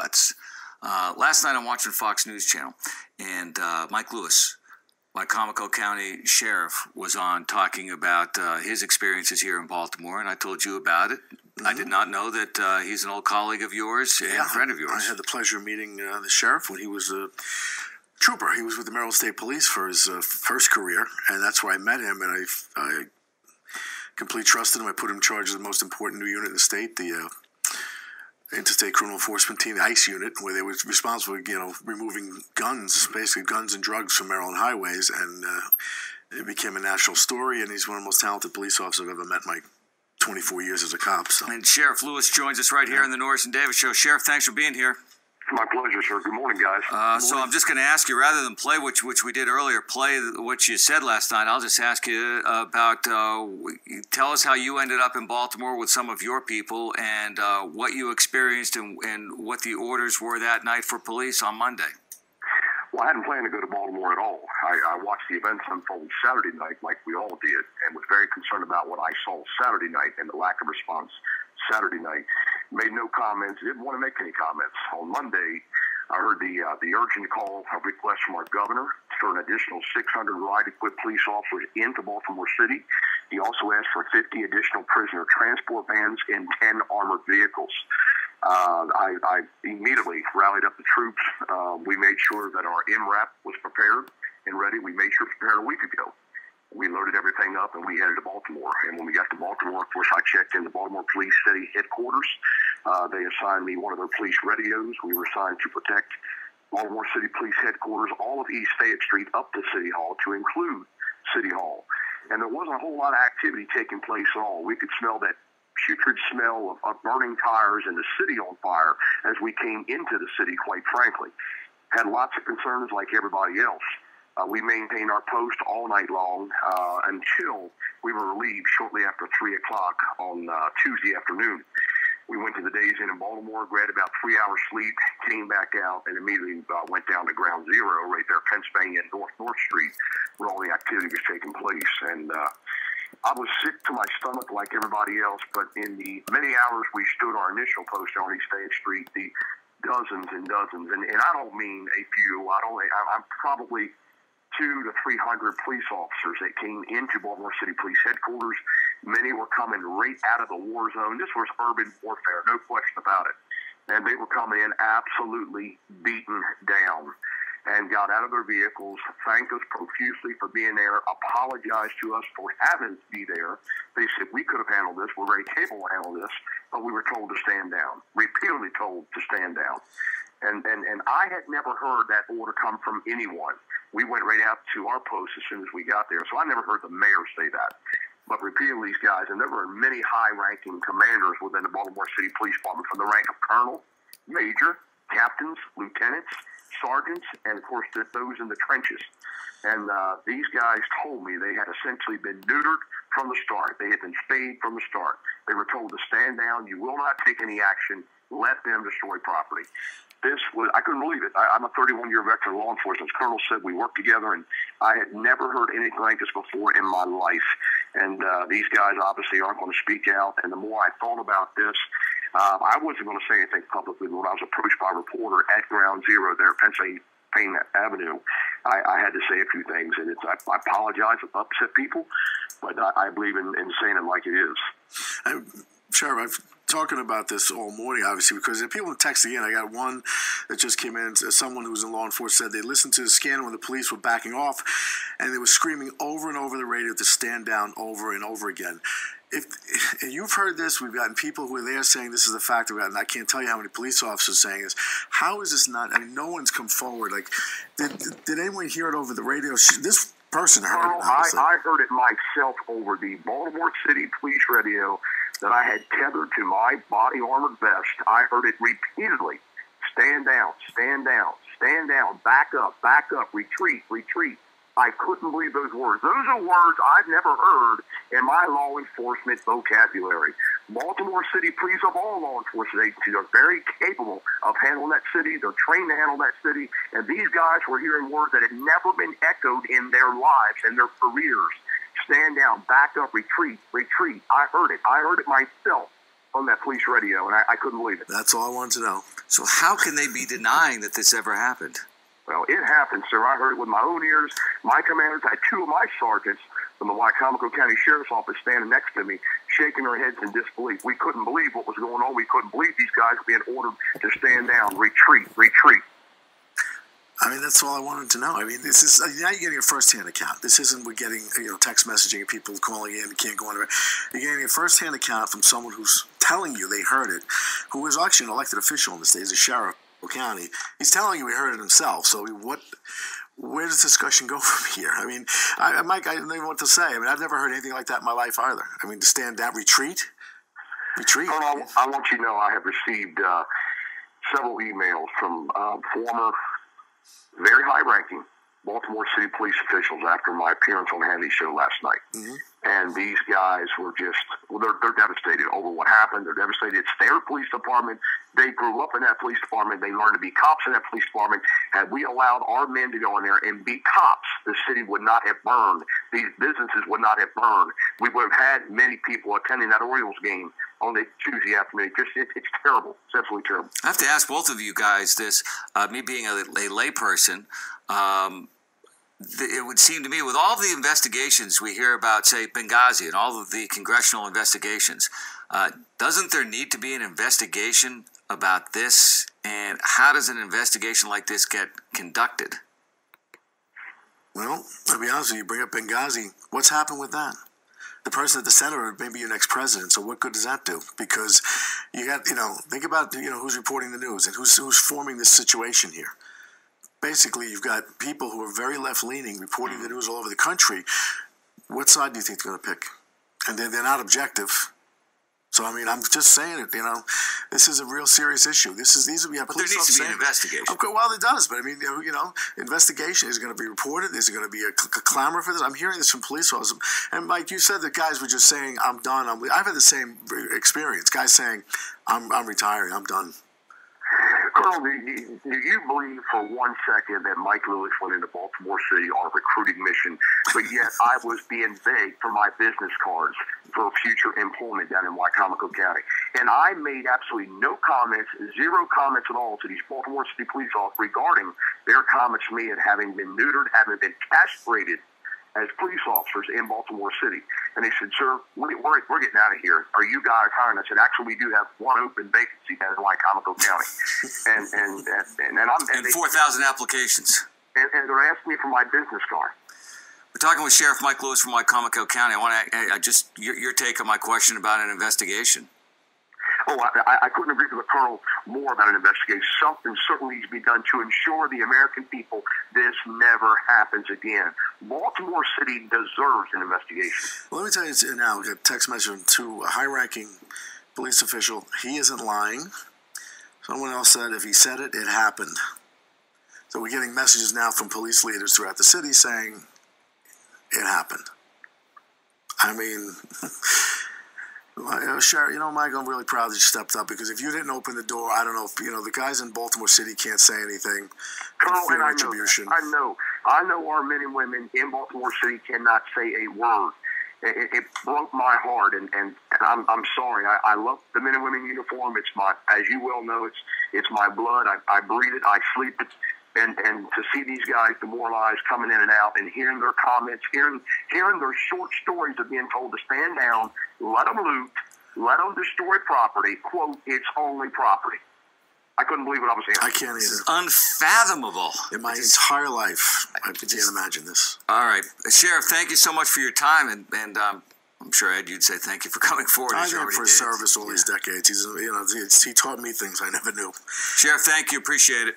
outlets. Last night I'm watching Fox News Channel, and Mike Lewis, Wycomico County Sheriff, was on talking about his experiences here in Baltimore, and I told you about it. I did not know that he's an old colleague of yours and a friend of yours. I had the pleasure of meeting the sheriff when he was a trooper. He was with the Maryland State Police for his first career, and that's where I met him, and I completely trusted him. I put him in charge of the most important new unit in the state, the Interstate Criminal Enforcement Team, the ICE unit, where they were responsible for, removing guns, basically guns and drugs from Maryland highways, and it became a national story, and he's one of the most talented police officers I've ever met in my 24 years as a cop. So. And Sheriff Lewis joins us right here in the Norris and Davis Show. Sheriff, thanks for being here. My pleasure, sir. Good morning, guys. So I'm just going to ask you, rather than play which we did earlier, play what you said last night. I'll just ask you about, tell us how you ended up in Baltimore with some of your people, and what you experienced and what the orders were that night for police on Monday. Well, I hadn't planned to go to Baltimore at all. I watched the events unfold Saturday night like we all did, and was very concerned about what I saw Saturday night and the lack of response Saturday night. Made no comments, didn't want to make any comments. On Monday, I heard the urgent call, a request from our governor for an additional 600 riot-equipped police officers into Baltimore City. He also asked for 50 additional prisoner transport vans and 10 armored vehicles. I immediately rallied up the troops. We made sure that our MRAP was prepared and ready. We made sure it was prepared a week ago. We loaded everything up, and we headed to Baltimore. And when we got to Baltimore, of course, I checked into Baltimore Police City headquarters. They assigned me one of their police radios. We were assigned to protect Baltimore City Police headquarters, all of East Fayette Street up to City Hall, to include City Hall. And there wasn't a whole lot of activity taking place at all. We could smell that putrid smell of burning tires and the city on fire as we came into the city, quite frankly. Had lots of concerns like everybody else. We maintained our post all night long until we were relieved shortly after 3 o'clock on Tuesday afternoon. We went to the Days Inn in Baltimore, grabbed about 3 hours sleep, came back out, and immediately went down to Ground Zero right there, Pennsylvania and North Street, where all the activity was taking place. And I was sick to my stomach like everybody else, but in the many hours we stood our initial post on East Fayette Street, the dozens and dozens, and I don't mean a few, I'm probably 200 to 300 police officers that came into Baltimore City Police headquarters. Many were coming right out of the war zone. This was urban warfare, no question about it. And they were coming in absolutely beaten down and got out of their vehicles, thanked us profusely for being there, apologized to us for having to be there. They said, we could have handled this, we're very capable of handling this, but we were told to stand down, repeatedly told to stand down. And I had never heard that order come from anyone. We went right out to our post as soon as we got there, so I never heard the mayor say that. But repeatedly, these guys, and there were many high-ranking commanders within the Baltimore City Police Department, from the rank of colonel, major, captains, lieutenants, sergeants, and, of course, those in the trenches. And these guys told me they had essentially been neutered from the start. They had been spayed from the start. They were told to stand down. You will not take any action. Let them destroy property. I couldn't believe it. I'm a 31-year veteran of law enforcement. As Colonel said, we worked together, and I had never heard anything like this before in my life. And these guys obviously aren't going to speak out. And the more I thought about this, I wasn't going to say anything publicly, but when I was approached by a reporter at Ground Zero there at Pennsylvania Avenue, I had to say a few things. And I apologize if I upset people, but I believe in saying it like it is. Sheriff, I've talking about this all morning, obviously, because people text again. I got one that just came in. Someone who's in law enforcement said they listened to the scanner when the police were backing off, and they were screaming over and over the radio to stand down over and over again. If you've heard this, we've gotten people who are there saying this is the fact of it, and I can't tell you how many police officers saying this. How is this not? I mean, no one's come forward. Like, did anyone hear it over the radio? This person heard it. I heard it myself over the Baltimore City Police radio that I had tethered to my body armored vest. I heard it repeatedly. Stand down, stand down, stand down, back up, retreat, retreat. I couldn't believe those words. Those are words I've never heard in my law enforcement vocabulary. Baltimore City Police, of all law enforcement agencies, are very capable of handling that city. They're trained to handle that city. And these guys were hearing words that had never been echoed in their lives and their careers. Stand down, back up, retreat, retreat. I heard it. I heard it myself on that police radio, and I couldn't believe it. That's all I wanted to know. So how can they be denying that this ever happened? Well, it happened, sir. I heard it with my own ears. My commanders had two of my sergeants from the Wicomico County Sheriff's Office standing next to me, shaking their heads in disbelief. We couldn't believe what was going on. We couldn't believe these guys being ordered to stand down, retreat, retreat. I mean, that's all I wanted to know. I mean, this is now you're getting a first-hand account. This isn't we're getting text messaging and people calling in and can't go on. You're getting a first-hand account from someone who's telling you they heard it, who is actually an elected official in the state, he's a sheriff of County. He's telling you he heard it himself. So where does discussion go from here? I mean, Mike, I don't even know what to say. I mean, I've never heard anything like that in my life either. I mean, to stand down, retreat. Colonel, I want you to know I have received several emails from former, very high-ranking Baltimore City police officials after my appearance on the Hannity Show last night. Mm-hmm. And these guys were just, they're devastated over what happened. They're devastated. It's their police department. They grew up in that police department. They learned to be cops in that police department. Had we allowed our men to go in there and be cops, the city would not have burned. These businesses would not have burned. We would have had many people attending that Orioles game on the Tuesday afternoon. It's terrible. It's absolutely terrible. I have to ask both of you guys this. Me being a layperson, it would seem to me, with all the investigations we hear about, say, Benghazi and all of the congressional investigations, doesn't there need to be an investigation about this? And how does an investigation like this get conducted? Well, I'll be honest with you, bring up Benghazi. What's happened with that? The person at the center may be your next president, so what good does that do? Because you got, think about, who's reporting the news and who's forming this situation here. Basically, you've got people who are very left-leaning reporting the news all over the country. What side do you think they're going to pick? And they're not objective. So, I mean, I'm just saying it, this is a real serious issue. But there needs to be an investigation. Okay, well, it does. But, I mean, investigation is going to be reported. There's going to be a clamor for this. I'm hearing this from police officers. And, Mike, you said that guys were just saying, I'm done. I've had the same experience. Guys saying, I'm retiring. I'm done. Colonel, do you believe for 1 second that Mike Lewis went into Baltimore City on a recruiting mission, but yet I was being begged for my business cards for future employment down in Wicomico County? And I made absolutely no comments, zero comments at all to these Baltimore City police officers regarding their comments to me and having been neutered, having been castrated as police officers in Baltimore City. And they said, sir, we're getting out of here. Are you guys hiring? I said, actually, we do have one open vacancy down in Wicomico County. and 4,000 applications. And they're asking me for my business card. We're talking with Sheriff Mike Lewis from Wicomico County. I want to your take on my question about an investigation. Oh, I couldn't agree with the Colonel more about an investigation. Something certainly needs to be done to ensure the American people this never happens again. Baltimore City deserves an investigation. Well, let me tell you now, I got a text message to a high-ranking police official. He isn't lying. Someone else said if he said it, it happened. So we're getting messages now from police leaders throughout the city saying it happened. I mean... Sheriff, Mike, I'm really proud that you stepped up, because if you didn't open the door, I don't know if, the guys in Baltimore City can't say anything. Colonel, and I know our men and women in Baltimore City cannot say a word. It broke my heart, and I'm sorry. I love the men and women in uniform. It's as you well know, it's my blood. I breathe it. I sleep it. And to see these guys demoralized coming in and out and hearing their comments, hearing their short stories of being told to stand down, let them loot, let them destroy property, quote, it's only property. I couldn't believe what I was hearing. I can't either. This is unfathomable. In my entire life, I can't imagine this. All right. Sheriff, thank you so much for your time. And I'm sure, Ed, you'd say thank you for coming forward. I thank him for his service all these decades. He taught me things I never knew. Sheriff, thank you. Appreciate it.